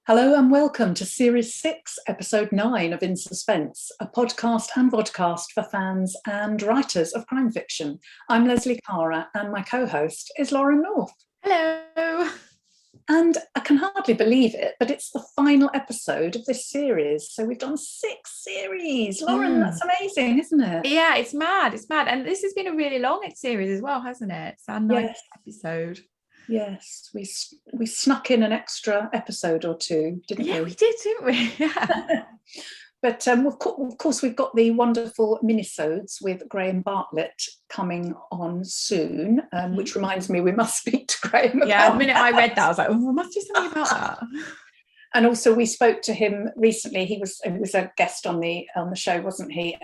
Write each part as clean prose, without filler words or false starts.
Hello and welcome to Series 6, Episode 9 of In Suspense, a podcast and vodcast for fans and writers of crime fiction. I'm Leslie Cara and my co-host is Lauren North. Hello. And I can hardly believe it, but it's the final episode of this series. So we've done 6 series. Lauren, that's amazing, isn't it? Yeah, it's mad. It's mad. And this has been a really long series as well, hasn't it? It's our 9th episode. Yes, we snuck in an extra episode or two, didn't we? Yeah, we did, didn't we? Yeah. But of course, we've got the wonderful minisodes with Graham Bartlett coming on soon, which reminds me we must speak to Graham. Yeah, the minute I read that, I was like, oh, we must do something about that. And also, we spoke to him recently. He was a guest on the show, wasn't he?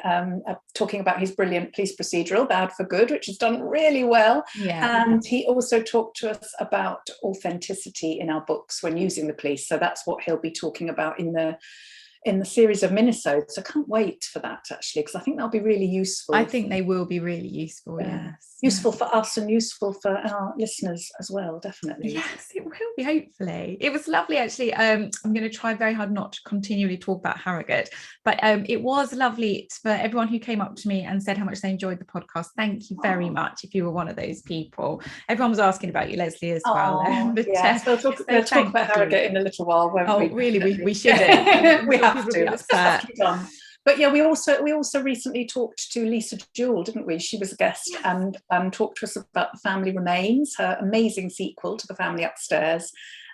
Talking about his brilliant police procedural, Bad for Good, which has done really well. Yeah. And he also talked to us about authenticity in our books when using the police. So that's what he'll be talking about in the series of minisodes. So I can't wait for that, actually, because I think that'll be really useful. I think they will be really useful, yes. Useful for us and useful for our listeners as well, definitely. Yes, it will be, hopefully. It was lovely, actually. I'm going to try very hard not to continually talk about Harrogate, but it was lovely for everyone who came up to me and said how much they enjoyed the podcast. Thank you very much if you were one of those people. Everyone was asking about you, Leslie, as well. But, yes, we'll talk about Harrogate in a little while, won't we? Really? We shouldn't. We have to. That's have to be done. But yeah, we also recently talked to Lisa Jewell, didn't we? She was a guest and talked to us about The Family Remains, her amazing sequel to The Family Upstairs.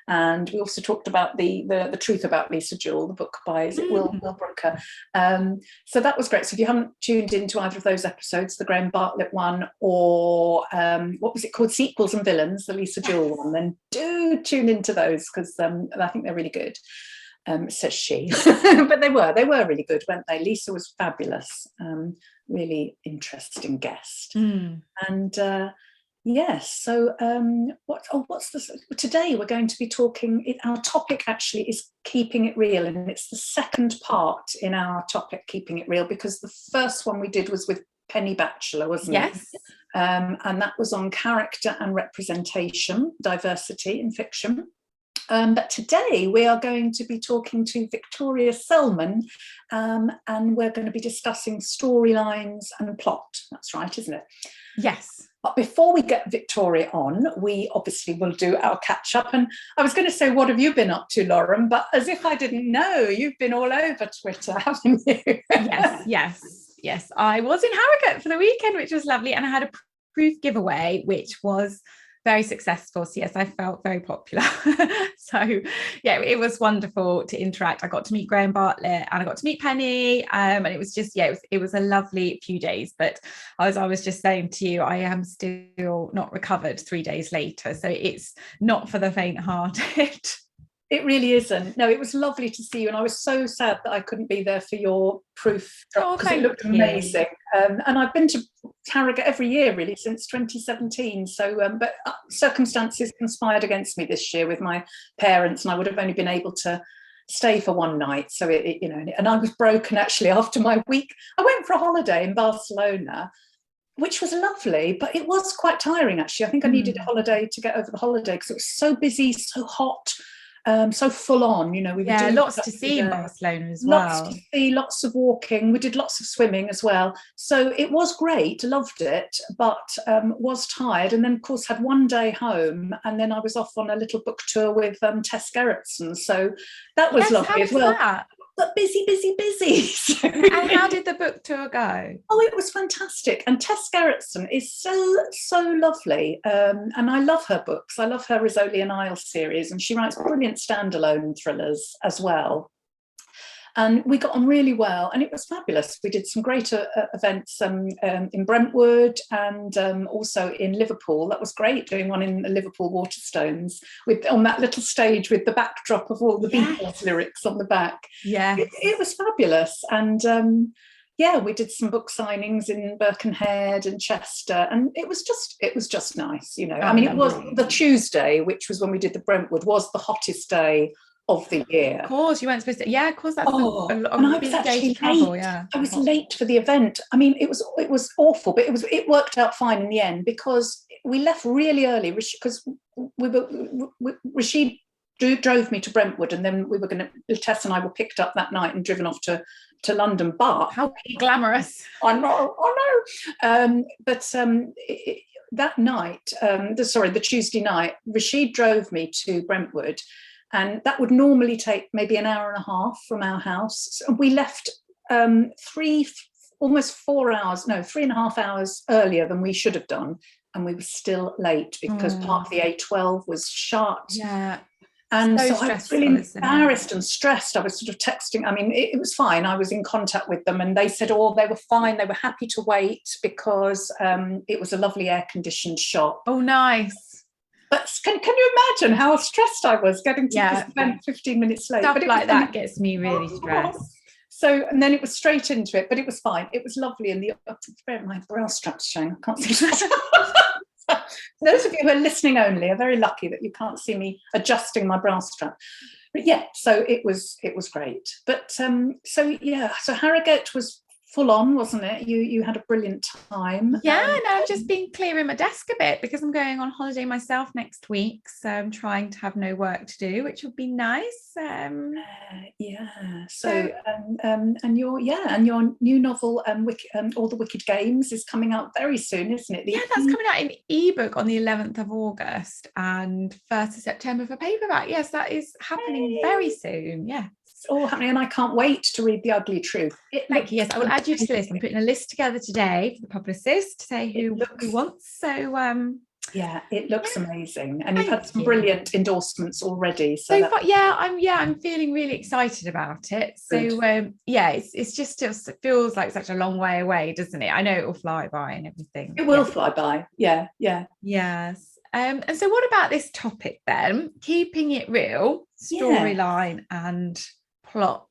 And we also talked about the truth about Lisa Jewell, the book by Will Brooker. So that was great. So if you haven't tuned into either of those episodes, the Graham Bartlett one or what was it called, Sequels and Villains, the Lisa Jewell one, then do tune into those because I think they're really good. Says she. But they were really good, weren't they? Lisa was fabulous, really interesting guest. And yes, so what's this? Today we're going to be talking, our topic actually is keeping it real, and it's the second part in our topic, keeping it real, because the first one we did was with Penny Batchelor, wasn't it? Yes. And that was on character and representation, diversity in fiction. But today we are going to be talking to Victoria Selman, and we're going to be discussing storylines and plot. That's right, isn't it? Yes. But before we get Victoria on, we obviously will do our catch up. And I was going to say, what have you been up to, Lauren? But as if I didn't know, you've been all over Twitter, haven't you? Yes. I was in Harrogate for the weekend, which was lovely. And I had a proof giveaway, which was very successful. So yes, I felt very popular. So yeah, it was wonderful to interact. I got to meet Graham Bartlett and I got to meet Penny, and it was just it was a lovely few days. But as I was just saying to you, I am still not recovered 3 days later, so it's not for the faint-hearted. It really isn't. No, it was lovely to see you, and I was so sad that I couldn't be there for your proof drop because it looked amazing. And I've been to Harrogate every year really since 2017. So, but circumstances conspired against me this year with my parents, and I would have only been able to stay for one night. So and I was broken actually after my week. I went for a holiday in Barcelona, which was lovely, but it was quite tiring actually. I think I needed a holiday to get over the holiday because it was so busy, so hot. So full on, we were doing lots to see in Barcelona as well. Lots to see, lots of walking. We did lots of swimming as well. So it was great, loved it, but was tired. And then, of course, had one day home, and then I was off on a little book tour with Tess Gerritsen. So that was lovely as well. That? But busy. And how did the book tour go? Oh, it was fantastic. And Tess Gerritsen is so lovely. And I love her books. I love her Rizzoli and Isle series. And she writes brilliant standalone thrillers as well. And we got on really well, and it was fabulous. We did some great events in Brentwood and also in Liverpool. That was great, doing one in the Liverpool Waterstones on that little stage with the backdrop of all the Beatles lyrics on the back. Yeah, it was fabulous. And we did some book signings in Birkenhead and Chester, and it was just nice, I mean, it was the Tuesday, which was when we did the Brentwood, was the hottest day of the year. Of course, you weren't supposed to. Yeah, of course, that's and I was actually late. I was late for the event. I mean, it was awful, but it worked out fine in the end because we left really early because Rashid drove me to Brentwood, and then Tess and I were picked up that night and driven off to London. But how glamorous! I know. That night, the Tuesday night, Rashid drove me to Brentwood, and that would normally take maybe an hour and a half from our house. So we left 3.5 hours earlier than we should have done, and we were still late because part of the A12 was shut. Yeah. And so I was really embarrassed and stressed. I was sort of texting. I mean, it was fine. I was in contact with them, and they said, they were fine. They were happy to wait because it was a lovely air-conditioned shop. Oh, nice. But can you imagine how stressed I was getting to spend 15 minutes late? Stuff like that gets me really stressed. So, and then it was straight into it, but it was fine. It was lovely. And my bra strap's showing. I can't see. Those of you who are listening only are very lucky that you can't see me adjusting my bra strap. But yeah, so it was great. But so Harrogate was full on, wasn't it? You had a brilliant time. Yeah, no, I've just been clearing my desk a bit because I'm going on holiday myself next week, so I'm trying to have no work to do, which would be nice. And your new novel, All the Wicked Games, is coming out very soon, isn't it? That's coming out in ebook on the 11th of August and 1st of September for paperback. Yes, that is happening very soon. Yeah. It's all happening, and I can't wait to read The Ugly Truth. Thank you. Yes, I will add you to the list. I'm putting a list together today for the publicist to say who wants. So yeah, it looks amazing, and you've had some brilliant endorsements already. So far, I'm feeling really excited about it. So it's just still feels like such a long way away, doesn't it? I know it will fly by and everything. It will fly by. Yeah. Yes. And so what about this topic then? Keeping it real, storyline and plot.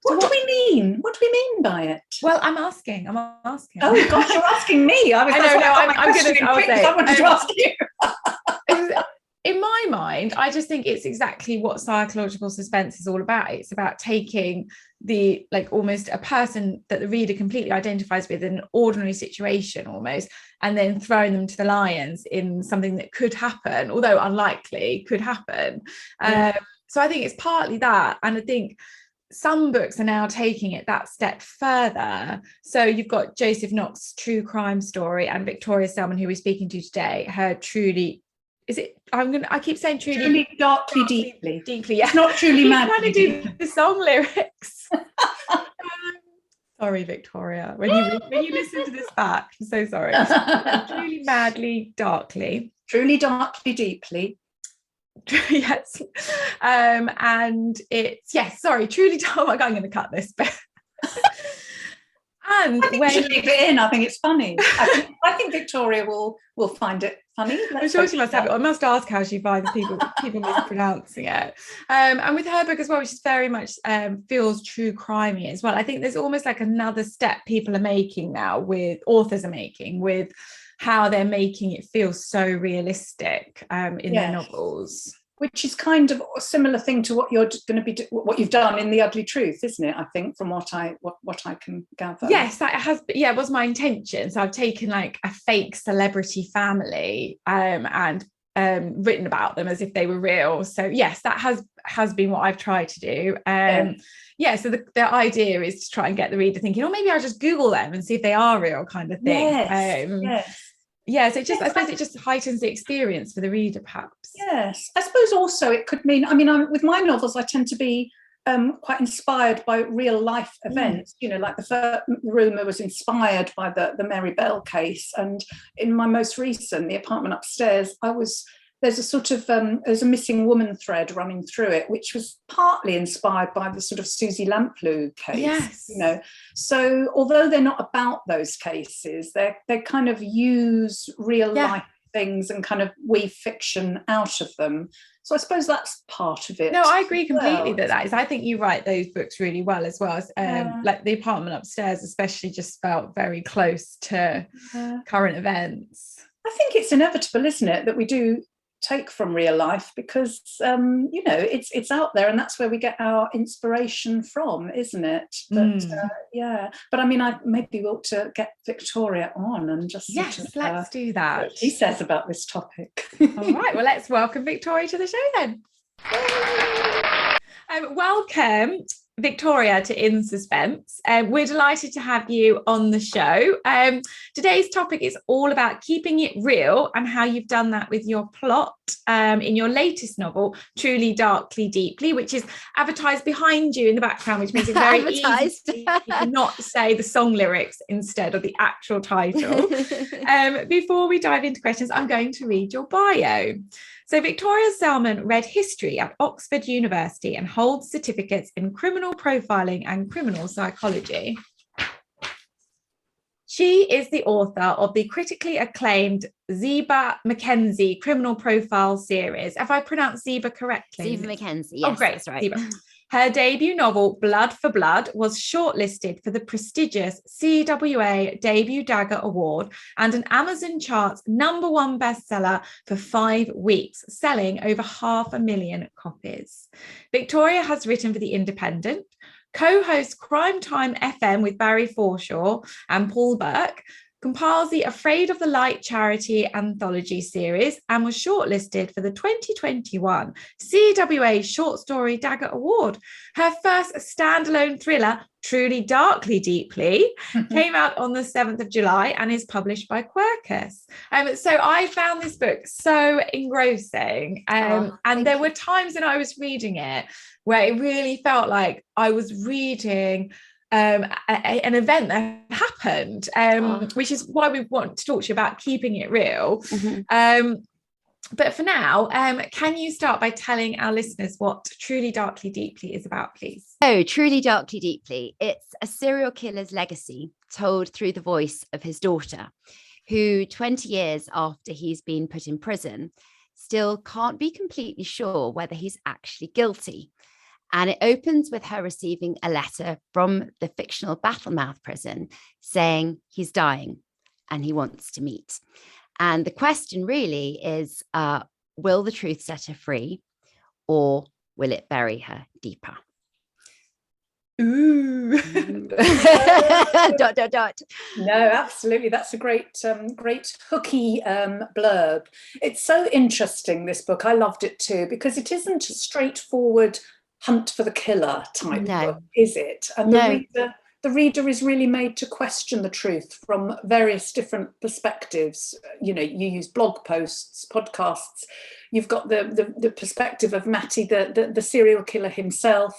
What do we mean? What do we mean by it? Well, I'm asking. Oh gosh, you're asking me. I wanted to ask you. In my mind, I just think it's exactly what psychological suspense is all about. It's about taking the almost a person that the reader completely identifies with in an ordinary situation almost, and then throwing them to the lions in something that could happen, although unlikely, could happen. So I think it's partly that, and I think some books are now taking it that step further. So you've got Joseph Knox's true crime story, and Victoria Selman, who we're speaking to today, her truly, I keep saying truly darkly, deeply. Yeah. It's not truly madly. I'm trying to do the song lyrics. Sorry, Victoria. When you listen to this back, I'm so sorry. Truly madly, darkly. Truly darkly, deeply. Yes. And it's truly dark. Oh my God, I'm going to cut this bit. And when you leave it in, I think it's funny. I think Victoria will find it funny. I'm sure she must have it. I must ask how she finds people mispronouncing it. And with her book as well, which is very much feels true crimey as well. I think there's almost like another step people are making now, authors are making with how they're making it feel so realistic in their novels. Which is kind of a similar thing to what you're going to be what you've done in The Ugly Truth, isn't it? I think from what I can gather. Yes, that has. Yeah, it was my intention. So I've taken like a fake celebrity family and written about them as if they were real. So yes, that has been what I've tried to do. So the idea is to try and get the reader thinking, maybe I'll just Google them and see if they are real, kind of thing. Yes. Yeah, so I suppose it just heightens the experience for the reader, perhaps. Yes, I suppose also it could mean, with my novels, I tend to be quite inspired by real life events. Like the rumour was inspired by the Mary Bell case, and in my most recent, The Apartment Upstairs, there's a sort of there's a missing woman thread running through it, which was partly inspired by the sort of Susie Lamplugh case. Yes. So although they're not about those cases, they kind of use real life things and kind of weave fiction out of them. So I suppose that's part of it. No, I agree completely that is. I think you write those books really well as well. Like The Apartment Upstairs especially just felt very close to current events. I think it's inevitable, isn't it, that we do take from real life because it's out there, and that's where we get our inspiration from, isn't it? But but I maybe we ought to get Victoria on and just let's do that. What she says about this topic. All right, well, let's welcome Victoria to the show then. Welcome, Victoria, to In Suspense. We're delighted to have you on the show. Today's topic is all about keeping it real and how you've done that with your plot in your latest novel, Truly, Darkly, Deeply, which is advertised behind you in the background, which makes it very easy to not say the song lyrics instead of the actual title. Before we dive into questions, I'm going to read your bio. So Victoria Selman read history at Oxford University and holds certificates in criminal profiling and criminal psychology. She is the author of the critically acclaimed Zeba Mackenzie criminal profile series. Have I pronounced Zeba correctly? Zeba Mackenzie, yes, great. That's right. Zeba. Her debut novel, Blood for Blood, was shortlisted for the prestigious CWA Debut Dagger Award and an Amazon Charts #1 bestseller for 5 weeks, selling over 500,000 copies. Victoria has written for The Independent, co-hosts Crime Time FM with Barry Forshaw and Paul Burke, compiles the Afraid of the Light charity anthology series, and was shortlisted for the 2021 CWA Short Story Dagger Award. Her first standalone thriller, Truly, Darkly, Deeply, came out on the 7th of July and is published by Quercus. So I found this book so engrossing. And there were times when I was reading it where it really felt like I was reading an event that happened, which is why we want to talk to you about keeping it real. But for now, can you start by telling our listeners what Truly, Darkly, Deeply is about, please? Oh, Truly, Darkly, Deeply. It's a serial killer's legacy told through the voice of his daughter, who 20 years after he's been put in prison, still can't be completely sure whether he's actually guilty. And it opens with her receiving a letter from the fictional Battlemouth prison saying he's dying and he wants to meet. And the question really is, will the truth set her free, or will it bury her deeper? Ooh. dot, dot, dot. No, absolutely. That's a great hooky blurb. It's so interesting, this book. I loved it too, because it isn't a straightforward hunt for the killer type book, is it? And the reader is really made to question the truth from various different perspectives. You know, you use blog posts, podcasts. You've got the perspective of Matty, the serial killer himself,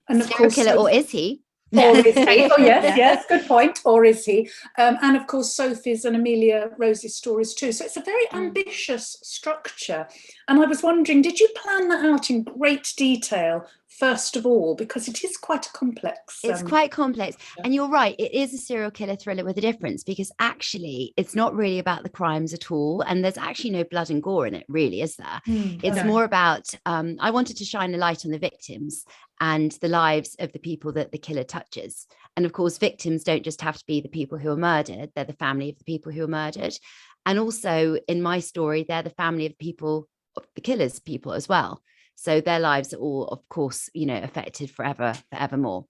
and of course, killer, or is he? Or is he? Oh, yes, good point. Or is he? And of course, Sophie's and Amelia Rose's stories too. So it's a very ambitious structure. And I was wondering, did you plan that out in great detail, first of all? Because it is quite a complex. It's quite complex. And you're right, it is a serial killer thriller with a difference, because actually it's not really about the crimes at all. And there's actually no blood and gore in it, really, is there? It's more about, I wanted to shine a light on the victims and the lives of the people that the killer touches. And of course, victims don't just have to be the people who are murdered, they're the family of the people who are murdered. And also in my story, they're the family of people, of the killer's people as well. So their lives are all, of course, you know, affected forevermore.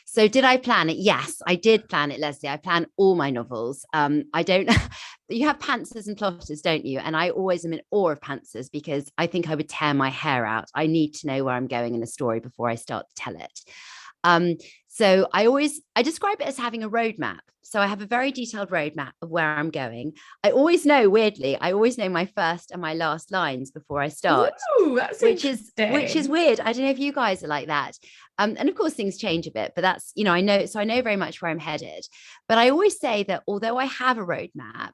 So did I plan it? Yes, I did plan it, Leslie. I plan all my novels. I don't, you have pantsers and plotters, don't you? And I always am in awe of pantsers, because I think I would tear my hair out. I need to know where I'm going in a story before I start to tell it. So I describe it as having a roadmap. So I have a very detailed roadmap of where I'm going. I always know, weirdly, my first and my last lines before I start. Ooh, that's which is weird. I don't know if you guys are like that. And of course things change a bit, but that's, you know, I know very much where I'm headed. But I always say that although I have a roadmap,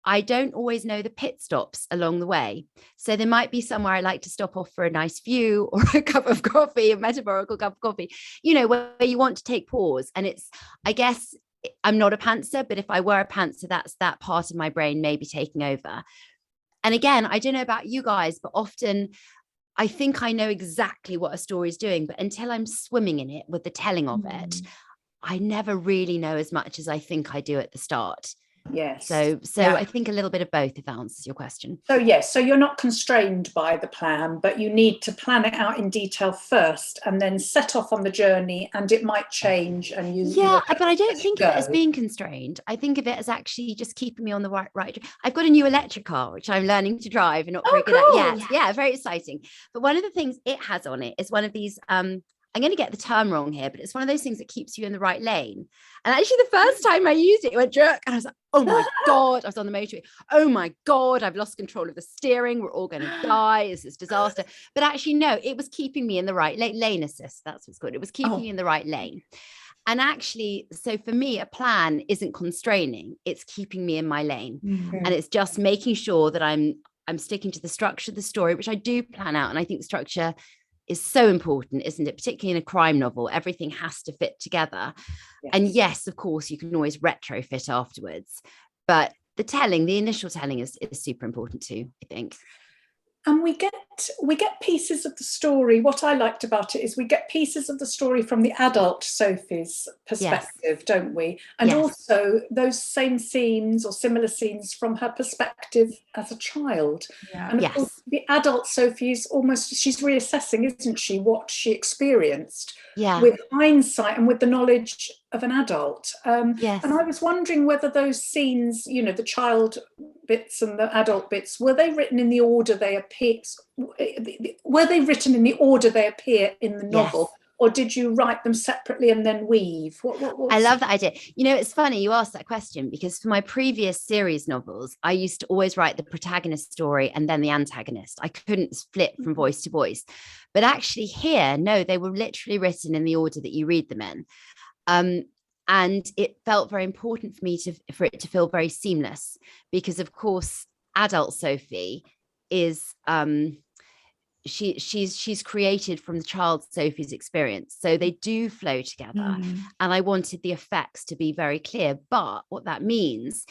I don't always know the pit stops along the way. So there might be somewhere I like to stop off for a nice view, or a cup of coffee, a metaphorical cup of coffee, you know, where you want to take pause. And it's, I guess I'm not a pantser, but if I were a pantser, that's that part of my brain maybe taking over. And again, I don't know about you guys, but often I think I know exactly what a story is doing, but until I'm swimming in it with the telling of it, I never really know as much as I think I do at the start. Yes. So I think a little bit of both, if that answers your question. So yes, so you're not constrained by the plan, but you need to plan it out in detail first and then set off on the journey, and it might change. And but I don't think of it as being constrained. I think of it as actually just keeping me on the right. I've got a new electric car, which I'm learning to drive and not very good at yet. Yeah, very exciting. But one of the things it has on it is one of these, I'm going to get the term wrong here, but it's one of those things that keeps you in the right lane. And actually the first time I used it, it went jerk. And I was like, oh my God, I was on the motorway. Oh my God, I've lost control of the steering. We're all going to die. This is disaster. But actually, no, it was keeping me in the right lane assist. That's what's good. It was keeping me in the right lane. And actually, so for me, a plan isn't constraining. It's keeping me in my lane. And it's just making sure that I'm sticking to the structure of the story, which I do plan out. And I think structure is so important, isn't it? Particularly in a crime novel, everything has to fit together. Yes. And yes, of course, you can always retrofit afterwards, but the initial telling is super important too, I think. And we get pieces of the story. What I liked about it is we get pieces of the story from the adult Sophie's perspective, don't we? And also those same scenes or similar scenes from her perspective as a child. Yeah. And of course, the adult Sophie is she's reassessing, isn't she, what she experienced with hindsight and with the knowledge of an adult. And I was wondering whether those scenes, the child bits and the adult bits, were they written in the order they appear? Were they written in the order they appear in the novel? Or did you write them separately and then weave? I love that idea. It's funny you asked that question, because for my previous series novels, I used to always write the protagonist story and then the antagonist. I couldn't flip from voice to voice. But actually here, no, they were literally written in the order that you read them in. And it felt very important for me for it to feel very seamless, because of course, adult Sophie is she's created from the child Sophie's experience, so they do flow together. And I wanted the effects to be very clear, but what that means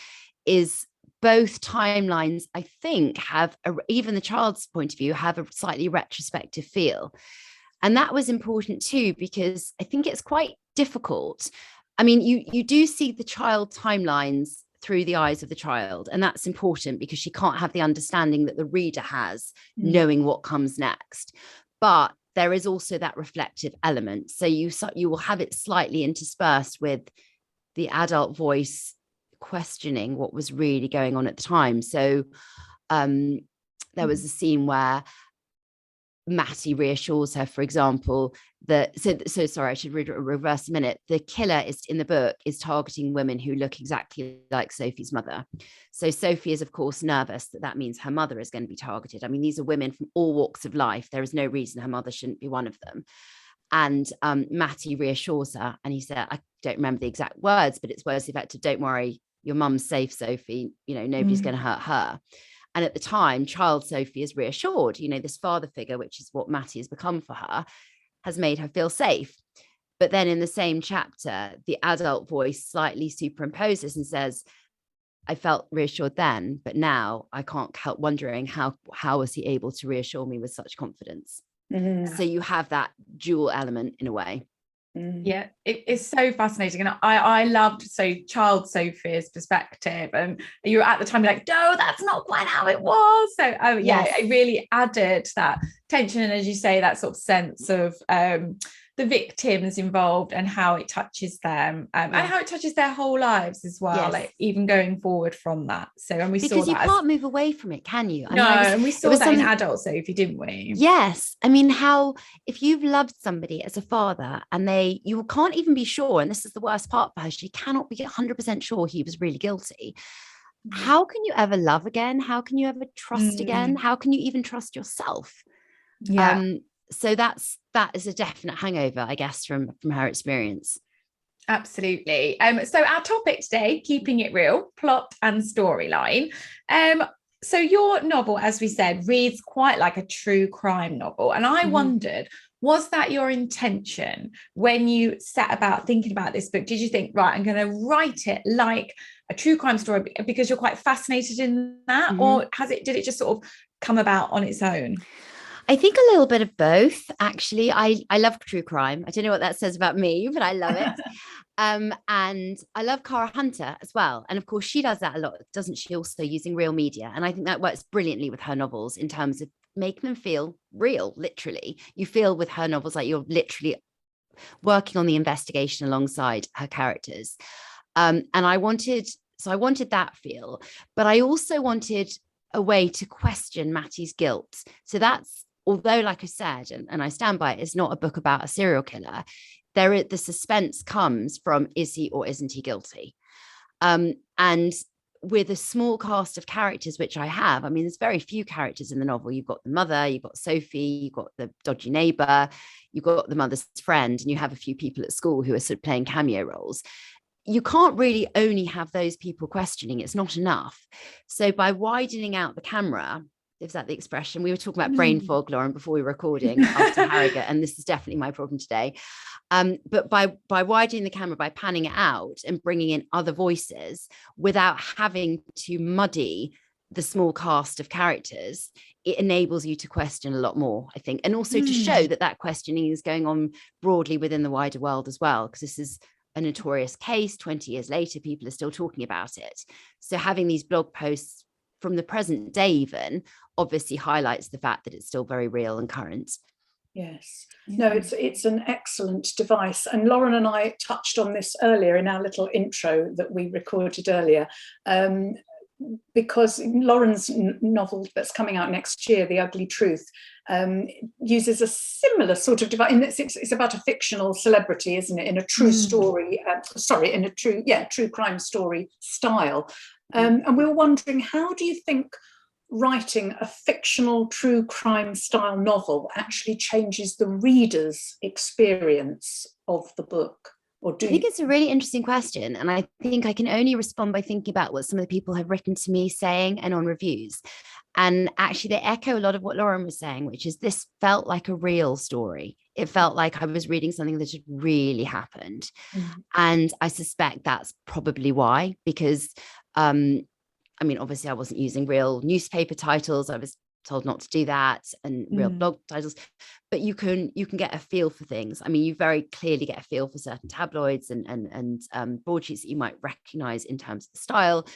is both timelines, I think, have even the child's point of view have a slightly retrospective feel. And that was important too, because I think it's quite difficult. I mean, you do see the child timelines through the eyes of the child, and that's important because she can't have the understanding that the reader has, knowing what comes next. But there is also that reflective element, so you will have it slightly interspersed with the adult voice questioning what was really going on at the time. So there was a scene where Mattie reassures her, for example, that so sorry, I should reverse a minute. The killer in the book is targeting women who look exactly like Sophie's mother. So Sophie is, of course, nervous that means her mother is going to be targeted. I mean, these are women from all walks of life. There is no reason her mother shouldn't be one of them. And Mattie reassures her, and he said, I don't remember the exact words, but it's words to the effect of, don't worry, your mum's safe, Sophie. Nobody's going to hurt her. And at the time, child Sophie is reassured, this father figure, which is what Mattie has become for her, has made her feel safe. But then in the same chapter, the adult voice slightly superimposes and says, I felt reassured then, but now I can't help wondering how was he able to reassure me with such confidence? So you have that dual element in a way. Yeah, it's so fascinating, and I loved child Sophie's perspective, and you were at the time like, no, that's not quite how it was. So it really added that tension, and as you say, that sort of sense of the victims involved and how it touches them, and how it touches their whole lives as well, like even going forward from that. So, and we saw that because you can't move away from it, can you? And we saw that in adult Sophie, didn't we? Yes. I mean, if you've loved somebody as a father and you can't even be sure, and this is the worst part for her, she cannot be 100% sure he was really guilty. How can you ever love again? How can you ever trust again? How can you even trust yourself? So that is a definite hangover, I guess, from her experience. Absolutely. So our topic today, keeping it real, plot and storyline. So your novel, as we said, reads quite like a true crime novel. And I wondered, was that your intention when you set about thinking about this book? Did you think, right, I'm going to write it like a true crime story because you're quite fascinated in that? Or did it just sort of come about on its own? I think a little bit of both, actually. I love true crime. I don't know what that says about me, but I love it. And I love Cara Hunter as well. And of course, she does that a lot, doesn't she? Also using real media. And I think that works brilliantly with her novels in terms of making them feel real, literally. You feel with her novels like you're literally working on the investigation alongside her characters. And I wanted that feel, but I also wanted a way to question Mattie's guilt. So that's, although, like I said, and I stand by it, it's not a book about a serial killer. The suspense comes from, is he or isn't he guilty? And with a small cast of characters, which I have, I mean, there's very few characters in the novel. You've got the mother, you've got Sophie, you've got the dodgy neighbor, you've got the mother's friend, and you have a few people at school who are sort of playing cameo roles. You can't really only have those people questioning. It's not enough. So by widening out the camera, is that the expression? We were talking about brain fog, Lauren, before we were recording after Harrogate, and this is definitely my problem today. But by widening the camera, by panning it out and bringing in other voices without having to muddy the small cast of characters, it enables you to question a lot more, I think, and also to show that questioning is going on broadly within the wider world as well, because this is a notorious case. 20 years later, people are still talking about it. So having these blog posts from the present day even obviously highlights the fact that it's still very real and current. Yes, no, it's an excellent device. And Lauren and I touched on this earlier in our little intro that we recorded earlier, because Lauren's novel that's coming out next year, The Ugly Truth, uses a similar sort of device. It's about a fictional celebrity, isn't it, in a true story, in a true crime story style. And we were wondering, how do you think writing a fictional true crime style novel actually changes the reader's experience of the book? Or do I think it's a really interesting question. And I think I can only respond by thinking about what some of the people have written to me saying and on reviews. And actually they echo a lot of what Lauren was saying, which is this felt like a real story. It felt like I was reading something that had really happened. And I suspect that's probably why, because I mean, obviously I wasn't using real newspaper titles. I was told not to do that, and real blog titles, but you can get a feel for things. I mean, you very clearly get a feel for certain tabloids and broadsheets that you might recognize in terms of the style.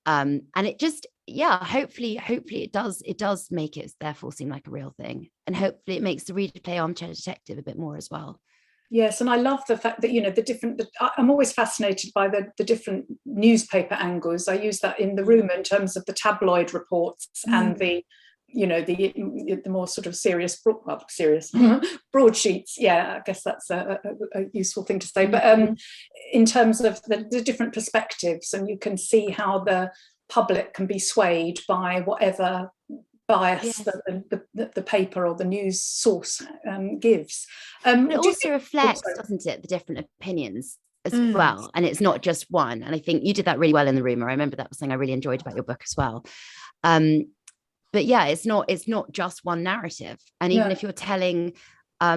And it just, hopefully it does make it therefore seem like a real thing. And hopefully it makes the reader play armchair detective a bit more as well. Yes, and I love the fact that, I'm always fascinated by the different newspaper angles. I use that in the room in terms of the tabloid reports and the more sort of serious broadsheets. Yeah, I guess that's a useful thing to say. But in terms of the different perspectives, and you can see how the public can be swayed by whatever bias that the paper or the news source gives. It also reflects, doesn't it, the different opinions as well, and it's not just one. And I think you did that really well in the room. I remember that was something I really enjoyed about your book as well. But yeah, it's not just one narrative. And even if you're telling, I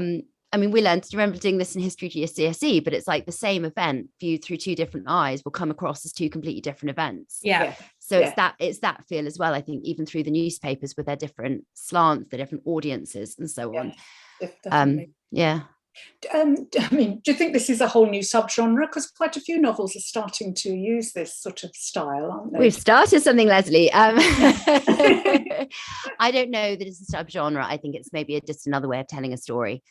mean, we learned to remember doing this in history GCSE, but it's like the same event viewed through two different eyes will come across as two completely different events. Yeah. So it's that feel as well, I think, even through the newspapers with their different slants, their different audiences and so on. Definitely. I mean, do you think this is a whole new subgenre? Because quite a few novels are starting to use this sort of style, aren't they? We've started something, Leslie. I don't know that it's a subgenre. I think it's maybe just another way of telling a story.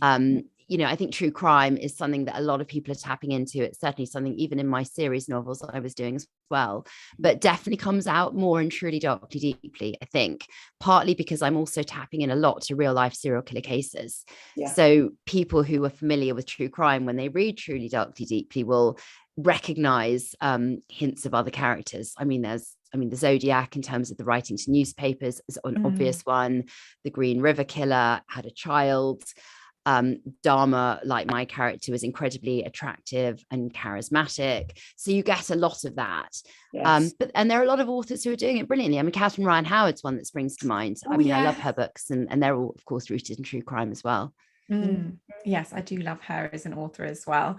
I think true crime is something that a lot of people are tapping into. It's certainly something, even in my series novels that I was doing as well, but definitely comes out more in Truly Darkly Deeply, I think, partly because I'm also tapping in a lot to real life serial killer cases. So people who are familiar with true crime, when they read Truly Darkly Deeply, will recognize hints of other characters. I mean, the Zodiac, in terms of the writing to newspapers, is an obvious one. The Green River Killer had a child. Dharma, like my character, was incredibly attractive and charismatic. So you get a lot of that. And there are a lot of authors who are doing it brilliantly. I mean, Catherine Ryan Howard's one that springs to mind. I love her books, and they're all, of course, rooted in true crime as well. Yes, I do love her as an author as well.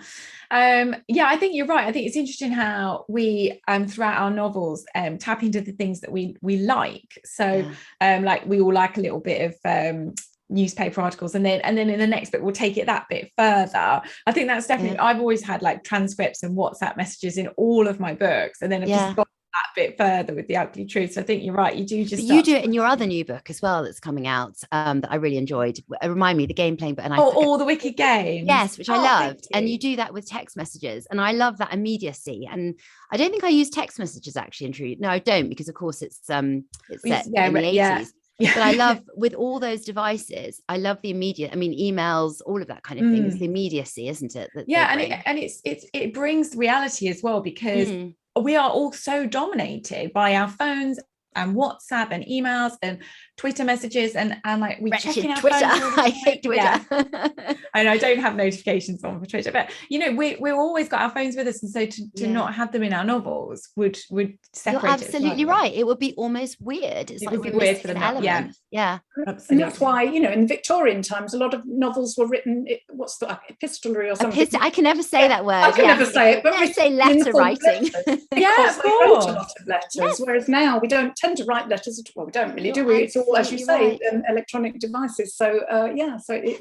I think you're right. I think it's interesting how we throughout our novels tap into the things that we like. So like we all like a little bit of newspaper articles, and then in the next bit we'll take it that bit further. I think that's definitely, I've always had like transcripts and WhatsApp messages in all of my books, and then I've just got that bit further with the ugly truth. So I think you're right, you do just you do it in your other new book as well that's coming out, that I really enjoyed. Remind me, the game playing book. And all the wicked games. Yes, which I loved. And you do that with text messages, and I love that immediacy. And I don't think I use text messages actually in True. No, I don't, because of course it's set in the 80s. But I love, with all those devices, I love the immediate, I mean, emails, all of that kind of thing. It's the immediacy, isn't it? It brings reality as well, because we are all so dominated by our phones and WhatsApp and emails and Twitter messages, and like we checking our Twitter. phones. I hate Twitter. Yeah. I don't have notifications on for Twitter, but you know, we've always got our phones with us, and so to not have them in our novels would separate. You're absolutely right. It would be almost weird. It's like we're weird for them. Element. Yeah. Absolutely. And that's why, you know, in Victorian times, a lot of novels were written, what's the epistolary or something? I can never say that word. I can never say it, but I say letter writing. Yeah, of course. Wrote a lot of letters, whereas now we don't tend to write letters at all. We don't really, do we? It's all, as you say, electronic devices. So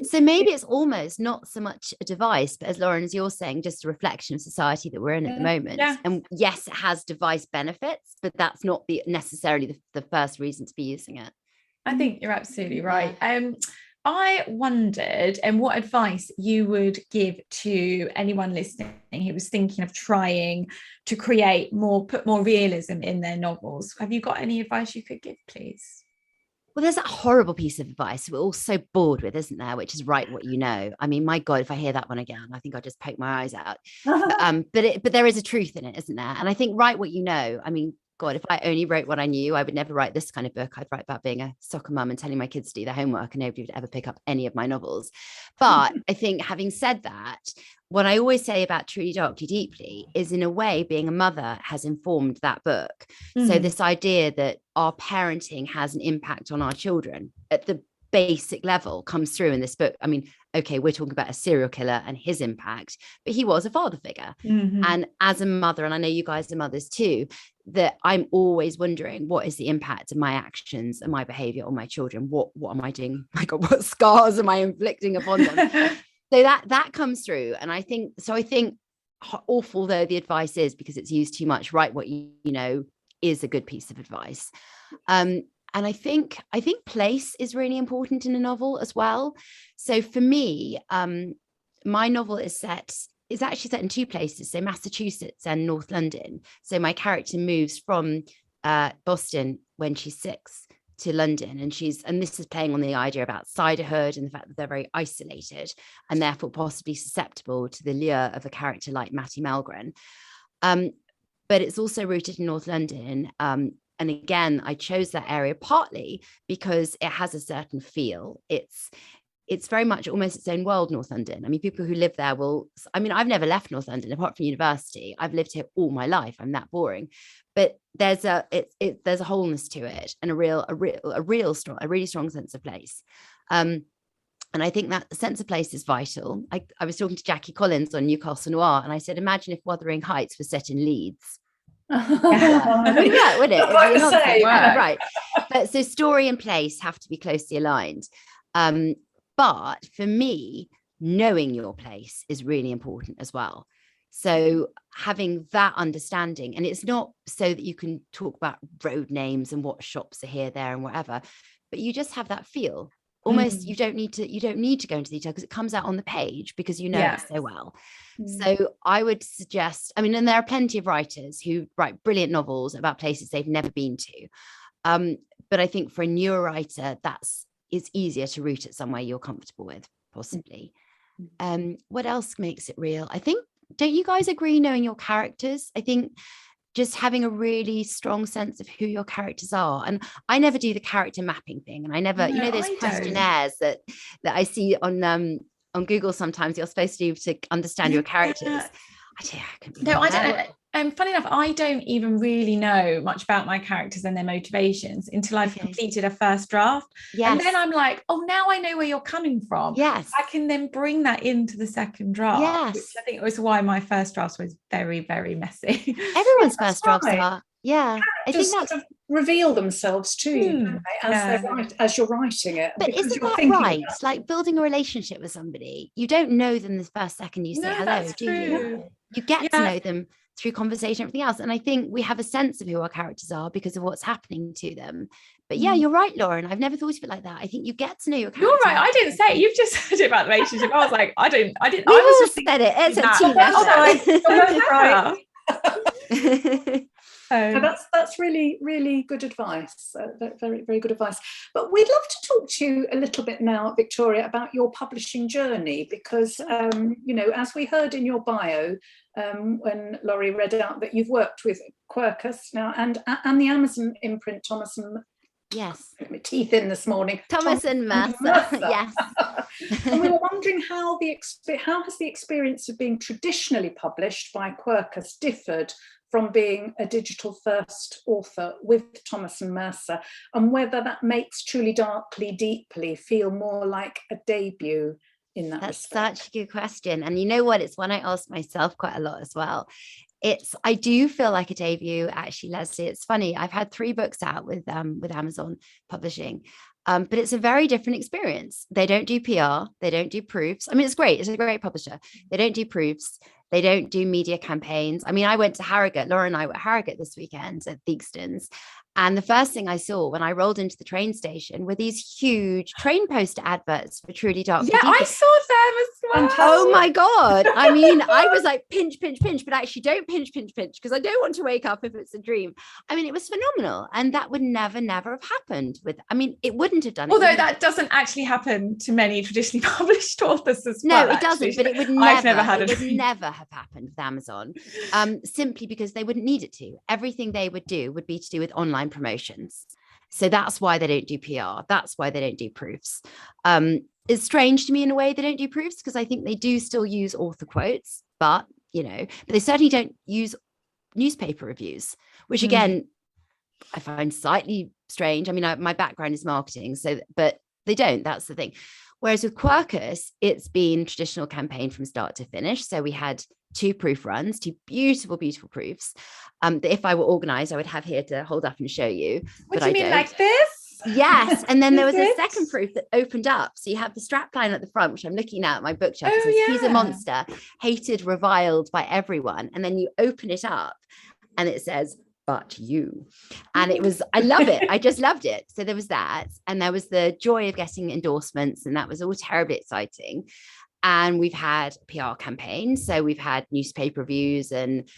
so maybe it's almost not so much a device, but as Lauren, as you're saying, just a reflection of society that we're in at the moment. And yes, it has device benefits, but that's not necessarily the first reason to be using it. I think you're absolutely right. I wondered, and what advice you would give to anyone listening who was thinking of trying to put more realism in their novels. Have you got any advice you could give, please? Well, there's that horrible piece of advice we're all so bored with, isn't there? Which is write what you know. I mean, my God, if I hear that one again, I think I'll just poke my eyes out. But there is a truth in it, isn't there? And I think write what you know. I mean, God, if I only wrote what I knew, I would never write this kind of book. I'd write about being a soccer mum and telling my kids to do their homework, and nobody would ever pick up any of my novels. But I think, having said that, what I always say about Truly Darkly Deeply is, in a way, being a mother has informed that book. So this idea that our parenting has an impact on our children at the basic level comes through in this book. I mean, okay, we're talking about a serial killer and his impact, but he was a father figure. And as a mother, and I know you guys are mothers too, that I'm always wondering, what is the impact of my actions and my behavior on my children? What am I doing? My God, what scars am I inflicting upon them? So that comes through. And I think, awful though the advice is, because it's used too much, write what you know, is a good piece of advice. And I think place is really important in a novel as well. So for me, my novel is actually set in two places, so Massachusetts and North London. So my character moves from Boston when she's 6 to London, and this is playing on the idea about siderhood and the fact that they're very isolated and therefore possibly susceptible to the lure of a character like Mattie Melgren. But it's also rooted in North London. And again, I chose that area partly because it has a certain feel. It's very much almost its own world, North London. I mean, people who live there I've never left North London apart from university. I've lived here all my life. I'm that boring. But there's a wholeness to it, and a really strong sense of place. And I think that the sense of place is vital. I was talking to Jackie Collins on Newcastle Noir, and I said, imagine if Wuthering Heights was set in Leeds. Yeah, would it? Right. But so story and place have to be closely aligned. But for me, knowing your place is really important as well. So having that understanding, and it's not so that you can talk about road names and what shops are here, there, and whatever, but you just have that feel. Almost you don't need to go into detail because it comes out on the page because you know it so well. So I would suggest, I mean, and there are plenty of writers who write brilliant novels about places they've never been to. But I think for a newer writer, it's easier to root it somewhere you're comfortable with, possibly. What else makes it real? I think, don't you guys agree, knowing your characters? I think just having a really strong sense of who your characters are. And I never do the character mapping thing. And I never, those questionnaires that I see on Google sometimes you're supposed to do to understand your characters. I don't. And funny enough, I don't even really know much about my characters and their motivations until I've completed a first draft. And then I'm like, oh, now I know where you're coming from. I can then bring that into the second draft, which I think was why my first draft was very, very messy. Everyone's first drafts are. I think reveal themselves to you, don't they, as you're writing it. But isn't that right? Like building a relationship with somebody, you don't know them the first second you say hello, do you? You get to know them through conversation and everything else. And I think we have a sense of who our characters are because of what's happening to them. But yeah, you're right, Lauren. I've never thought of it like that. I think you get to know your character. You're right. I didn't say it. You've just said it about the relationship. I was like, I didn't. We all said it. It's a team effort. So that's really, really good advice. Very, very good advice. But we'd love to talk to you a little bit now, Victoria, about your publishing journey, because as we heard in your bio, when Laurie read out that you've worked with Quercus now and the Amazon imprint Thomas and yes, my teeth in this morning. Thomas and Mercer. Yes. And we were wondering how has the experience of being traditionally published by Quercus differed from being a digital first author with Thomas and Mercer, and whether that makes Truly Darkly Deeply feel more like a debut in that That's respect. Such a good question. And you know what? It's one I ask myself quite a lot as well. I do feel like a debut, actually, Leslie. It's funny. I've had 3 books out with Amazon Publishing. But it's a very different experience. They don't do PR. They don't do proofs. I mean, it's great. It's a great publisher. They don't do proofs. They don't do media campaigns. I mean, I went to Harrogate. Laura and I were at Harrogate this weekend at Theakston's. And the first thing I saw when I rolled into the train station were these huge train poster adverts for Truly Darkly Deeply. Yeah, I saw them as well. Oh my God. I mean, I was like, pinch, but actually don't pinch, because I don't want to wake up if it's a dream. I mean, it was phenomenal. And that would never have happened it wouldn't have done it. Although that doesn't actually happen to many traditionally published authors as well. No, it doesn't, but it would never have happened with Amazon, simply because they wouldn't need it to. Everything they would do would be to do with online promotions. So that's why they don't do PR. That's why they don't do proofs. It's strange to me in a way they don't do proofs, because I think they do still use author quotes, but they certainly don't use newspaper reviews, which again, I find slightly strange. I mean, my background is marketing, but they don't. That's the thing. Whereas with Quercus, it's been traditional campaign from start to finish. So we had 2 proof runs, 2 beautiful proofs. That if I were organized, I would have here to hold up and show you. What do you mean, like this? Yes. And then there was a second proof that opened up. So you have the strapline at the front, which I'm looking at my bookshelf. It says, he's a monster, hated, reviled by everyone. And then you open it up and it says, but you. And it was, I love it. I just loved it. So there was that. And there was the joy of getting endorsements. And that was all terribly exciting. And we've had PR campaigns. So we've had newspaper reviews, and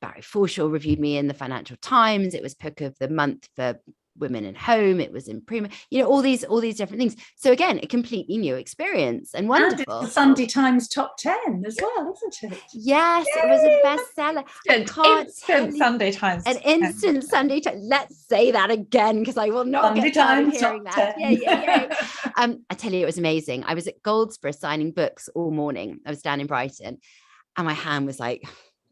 Barry Forshaw reviewed me in the Financial Times. It was Book of the Month for Women in Home. It was in Prima, all these different things. So again, a completely new experience and wonderful. And it's the Sunday Times top 10 as well, isn't it? Yes, Yay! It was a bestseller. Instant Sunday Times. An instant Sunday Times. Let's say that again, because I will not Sunday get tired of Times hearing that. Yeah. I tell you, it was amazing. I was at Goldsborough signing books all morning. I was down in Brighton, and my hand was like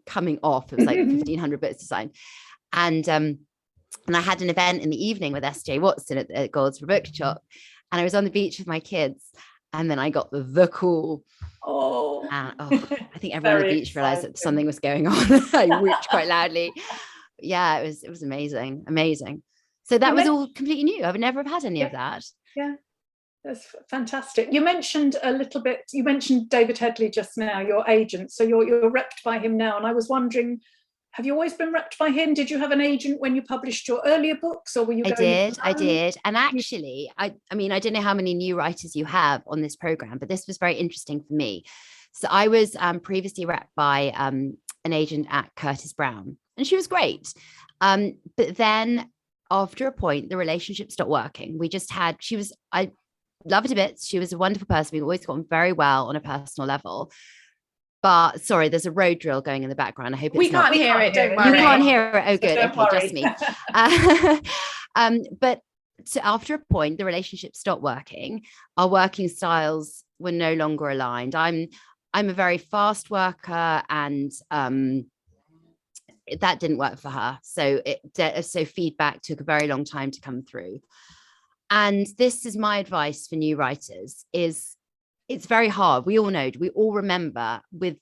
coming off. It was like 1,500 books to sign, and I had an event in the evening with S.J. Watson at the Goldsborough Bookshop, and I was on the beach with my kids, and then I got the call. I think everyone on the beach realized that something was going on. I whooped quite loudly. Yeah, it was amazing. So that was all completely new. I would never have had any of that. Yeah, that's fantastic. You mentioned David Headley just now, your agent. So you're repped by him now, and I was wondering, have you always been repped by him? Did you have an agent when you published your earlier books, or were you? I did. And actually, I mean, I don't know how many new writers you have on this program, but this was very interesting for me. So I was previously repped by an agent at Curtis Brown, and she was great. But then after a point, the relationship stopped working. I loved her to bits. She was a wonderful person. We always got on very well on a personal level. But sorry, there's a road drill going in the background. I hope we can't hear it. Don't worry. You can't hear it. Oh, good. Okay, just me. But so after a point, the relationship stopped working. Our working styles were no longer aligned. I'm a very fast worker, and that didn't work for her. So feedback took a very long time to come through. And this is my advice for new writers: is it's very hard. We all know, we all remember with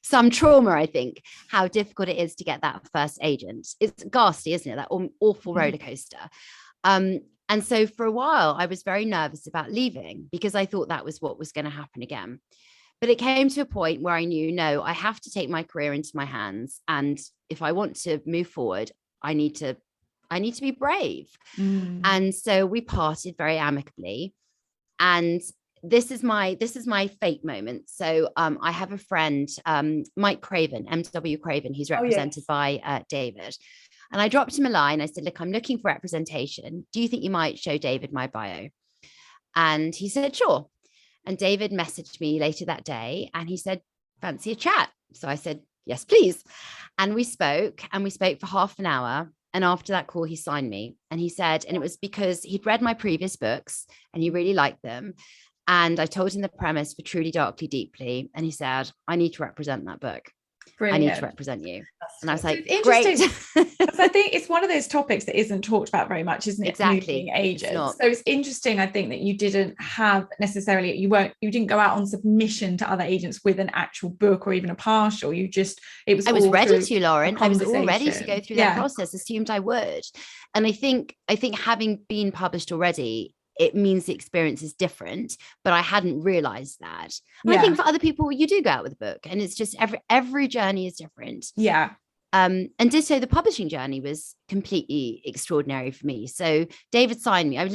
some trauma, I think, how difficult it is to get that first agent. It's ghastly, isn't it? That awful roller coaster. And so for a while, I was very nervous about leaving because I thought that was what was going to happen again. But it came to a point where I knew, no, I have to take my career into my hands. And if I want to move forward, I need to be brave. And so we parted very amicably. And this is my fate moment. So I have a friend, Mike Craven, MW Craven, who's represented by David. And I dropped him a line. I said, look, I'm looking for representation. Do you think you might show David my bio? And he said, sure. And David messaged me later that day and he said, fancy a chat? So I said, yes, please. And we spoke for half an hour. And after that call, he signed me. And he said, and it was because he'd read my previous books and he really liked them. And I told him the premise for Truly, Darkly, Deeply. And he said, I need to represent that book. Brilliant. I need to represent you. And I was like, great. Because I think it's one of those topics that isn't talked about very much, isn't it? Exactly. So it's interesting, I think, that you didn't have necessarily, you didn't go out on submission to other agents with an actual book or even a partial. I was ready to, Lauren. I was all ready to go through that process, assumed I would. And I think having been published already, it means the experience is different, but I hadn't realized that. And I think for other people, you do go out with a book and it's just every journey is different. Yeah. And ditto, the publishing journey was completely extraordinary for me. So David signed me. I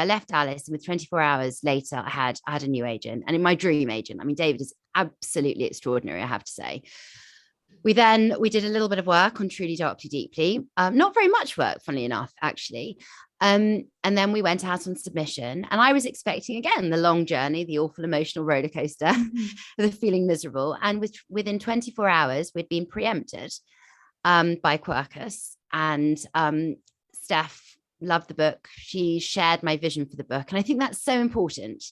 left Alice, and with 24 hours later, I had a new agent, and in my dream agent. I mean, David is absolutely extraordinary, I have to say. We did a little bit of work on Truly, Darkly, Deeply. Not very much work, funnily enough, actually. And then we went out on submission, and I was expecting, again, the long journey, the awful emotional roller coaster, the feeling miserable. And within 24 hours, we'd been preempted by Quercus. And Steph loved the book. She shared my vision for the book. And I think that's so important.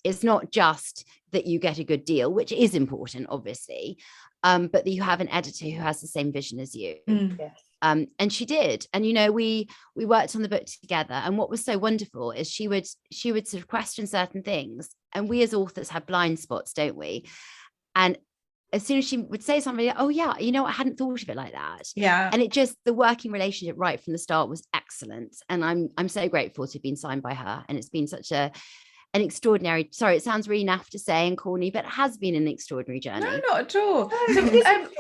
It's not just that you get a good deal, which is important, obviously, but that you have an editor who has the same vision as you. Yes. And she did. And, we worked on the book together. And what was so wonderful is she would sort of question certain things. And we as authors have blind spots, don't we? And as soon as she would say something, oh yeah, I hadn't thought of it like that. Yeah. And the working relationship right from the start was excellent. And I'm so grateful to have been signed by her. And it's been such an extraordinary, sorry, it sounds really naff to say and corny, but it has been an extraordinary journey. No, not at all. So,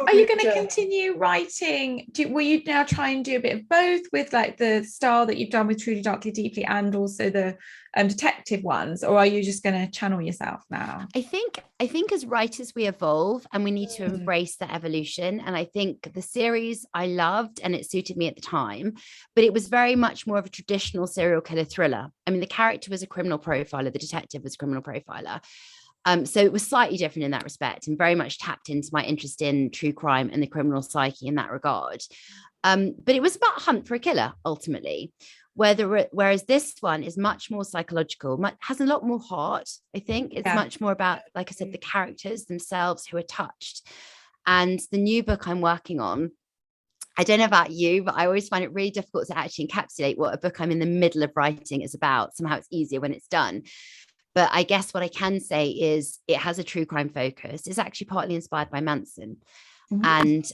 are you going to continue writing? Will you now try and do a bit of both with like the style that you've done with Truly, Darkly, Deeply and also the detective ones, or are you just going to channel yourself now? I think as writers we evolve and we need to embrace that evolution. And I think the series I loved and it suited me at the time, but it was very much more of a traditional serial killer thriller. I mean, the character was a criminal profiler, the detective was a criminal profiler. So it was slightly different in that respect and very much tapped into my interest in true crime and the criminal psyche in that regard. But it was about a hunt for a killer, ultimately. Whereas this one is much more psychological, has a lot more heart, I think. It's much more about, like I said, the characters themselves who are touched. And the new book I'm working on, I don't know about you, but I always find it really difficult to actually encapsulate what a book I'm in the middle of writing is about. Somehow it's easier when it's done. But I guess what I can say is it has a true crime focus. It's actually partly inspired by Manson. And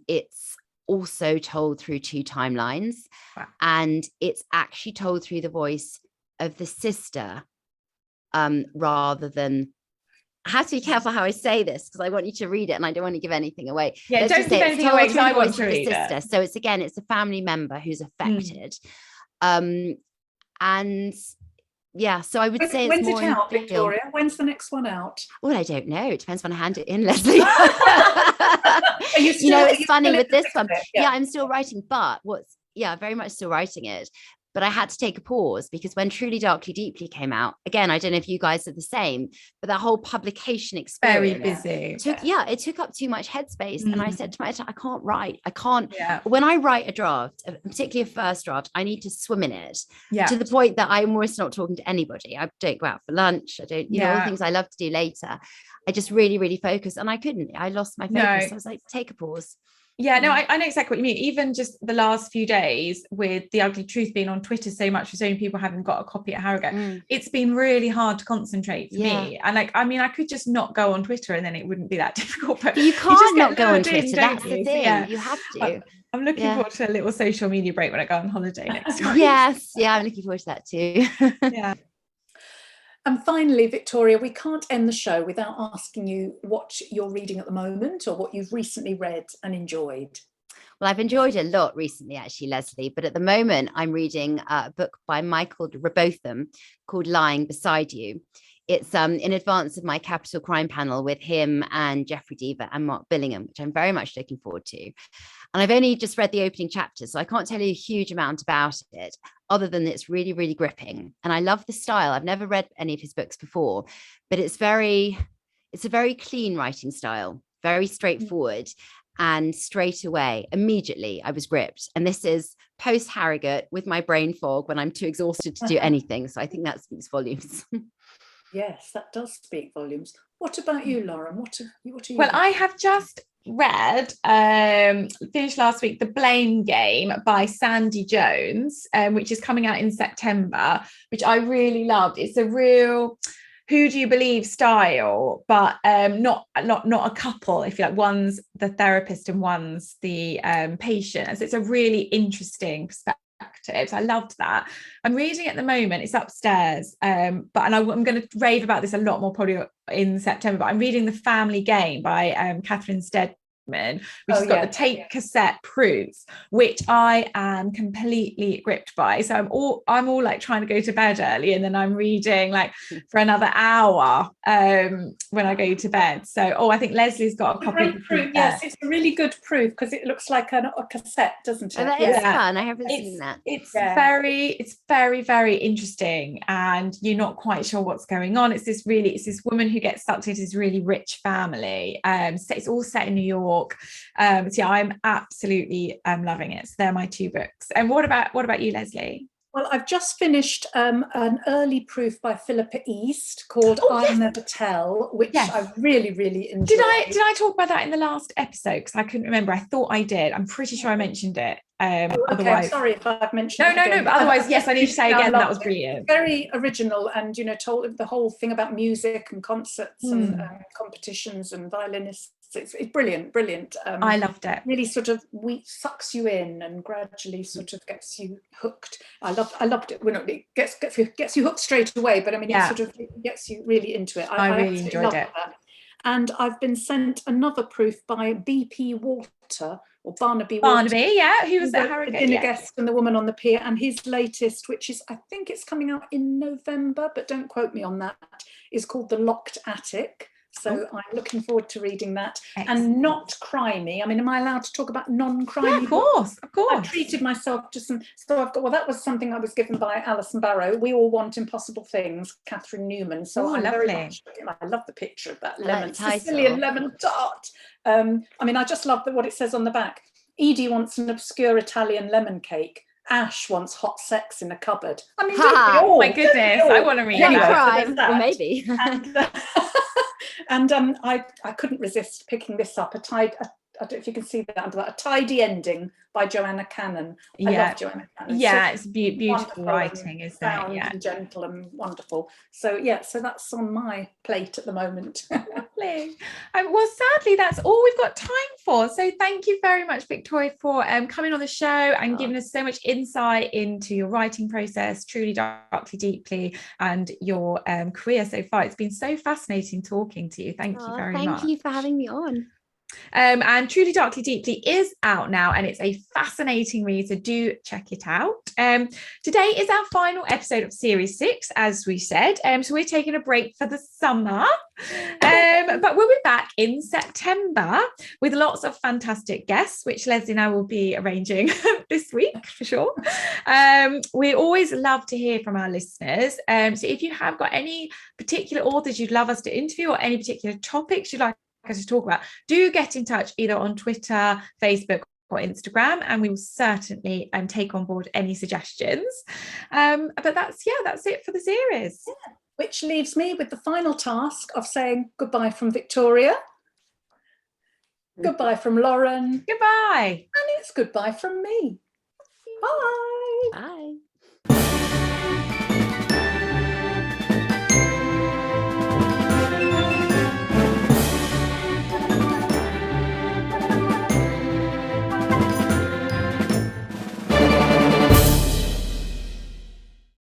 it's also told through two timelines. Wow. And it's actually told through the voice of the sister rather than, I have to be careful how I say this because I want you to read it and I don't want to give anything away. Yeah, don't give anything away because I want to read it. So it's a family member who's affected. And yeah, so I would say when's it out, Victoria? When's the next one out? Well, I don't know. It depends when I hand it in, Leslie. It's funny with this one. Yeah, I'm still writing, but very much still writing it. But I had to take a pause because when Truly, Darkly, Deeply came out, again, I don't know if you guys are the same, but that whole publication experience. Very busy. It took up too much headspace. And I said to my editor, I can't write. When I write a draft, particularly a first draft, I need to swim in it to the point that I'm almost not talking to anybody. I don't go out for lunch. I don't, all the things I love to do later. I just really, really focus and I couldn't. I lost my focus. I was like, take a pause. Yeah, no, I know exactly what you mean. Even just the last few days with The Ugly Truth being on Twitter so much, for so many people haven't got a copy at Harrogate, it's been really hard to concentrate for me. And like, I mean, I could just not go on Twitter and then it wouldn't be that difficult. But you can't just not go on Twitter. That's the thing. So, you have to. I'm looking forward to a little social media break when I go on holiday next week. Yes, yeah, I'm looking forward to that too. Yeah. And finally, Victoria, we can't end the show without asking you what you're reading at the moment or what you've recently read and enjoyed. Well, I've enjoyed a lot recently, actually, Leslie, but at the moment I'm reading a book by Michael Robotham called Lying Beside You. It's in advance of my Capital Crime panel with him and Jeffrey Deaver and Mark Billingham, which I'm very much looking forward to. And I've only just read the opening chapter, so I can't tell you a huge amount about it, other than it's really, really gripping. And I love the style. I've never read any of his books before, but it's a very clean writing style, very straightforward. And straight away, immediately, I was gripped. And this is post Harrogate with my brain fog when I'm too exhausted to do anything. So I think that speaks volumes. Yes, that does speak volumes. What about you, Lauren? What are you? Well, I have just read, finished last week, The Blame Game by Sandy Jones, which is coming out in September, which I really loved. It's a real who do you believe style, but not a couple, if you like. One's the therapist and one's the patient. And so it's a really interesting perspective. So I loved that. I'm reading it at the moment. It's upstairs, I'm going to rave about this a lot more probably in September. But I'm reading The Family Game by Catherine Steadman, which has got the tape cassette proofs, which I am completely gripped by. So I'm all like trying to go to bed early, and then I'm reading like for another hour when I go to bed. So I think Leslie's got a copy of the proof. Yes, it's a really good proof because it looks like a cassette, doesn't it? Oh, that is fun. I haven't seen that. It's very, very interesting, and you're not quite sure what's going on. It's this woman who gets sucked into this really rich family. So it's all set in New York. So yeah, I'm absolutely loving it. So they're my two books. And what about you, Leslie? Well, I've just finished an early proof by Philippa East called I'll Never Tell, which I really, really enjoyed. Did I talk about that in the last episode? Because I couldn't remember. I thought I did. I'm pretty sure I mentioned it. Otherwise, I'm sorry if I've mentioned it. No, but otherwise, yes, I need to say again, that was brilliant. Very original, and told the whole thing about music and concerts and competitions and violinists. It's brilliant. I loved it. Really sort of sucks you in and gradually sort of gets you hooked. I loved it. It gets you hooked straight away, but I mean, it gets you really into it. I really enjoyed it. That. And I've been sent another proof by BP Walter, or Barnaby, who was at Harrogate, the dinner guest and the woman on the pier, and his latest, which is, I think it's coming out in November, but don't quote me on that, is called The Locked Attic. So I'm looking forward to reading that. Excellent. And not crimey. I mean, am I allowed to talk about non-crimey? Yeah, of course. I've treated myself to some. So I've got. Well, that was something I was given by Alison Barrow. We All Want Impossible Things, Catherine Newman. So I'm lovely. very much. I love the picture of that Sicilian lemon tart. I mean, I just love what it says on the back. Edie wants an obscure Italian lemon cake. Ash wants hot sex in a cupboard. I mean, my goodness, I want to read that. Well, maybe. And I couldn't resist picking this up. I don't know if you can see that under that. A Tidy Ending by Joanna Cannon. I love Joanna Cannon. Yeah, it's beautiful writing, isn't it? Yeah, and gentle and wonderful. So so that's on my plate at the moment. Lovely. Well, sadly, that's all we've got time for. So thank you very much, Victoria, for coming on the show and giving us so much insight into your writing process, truly darkly deeply, and your career so far. It's been so fascinating talking to you. Thank you very much. Thank you for having me on. And Truly Darkly Deeply is out now, and it's a fascinating read, so do check it out. Today is our final episode of Series 6, as we said, so we're taking a break for the summer, but we'll be back in September with lots of fantastic guests, which Leslie and I will be arranging this week for sure. We always love to hear from our listeners, so if you have got any particular authors you'd love us to interview or any particular topics you'd like us to talk about, do get in touch either on Twitter, Facebook or Instagram, and we will certainly take on board any suggestions. But that's it for the series. Yeah. Which leaves me with the final task of saying goodbye from Victoria. Goodbye from Lauren. Goodbye. And it's goodbye from me. Bye. Bye.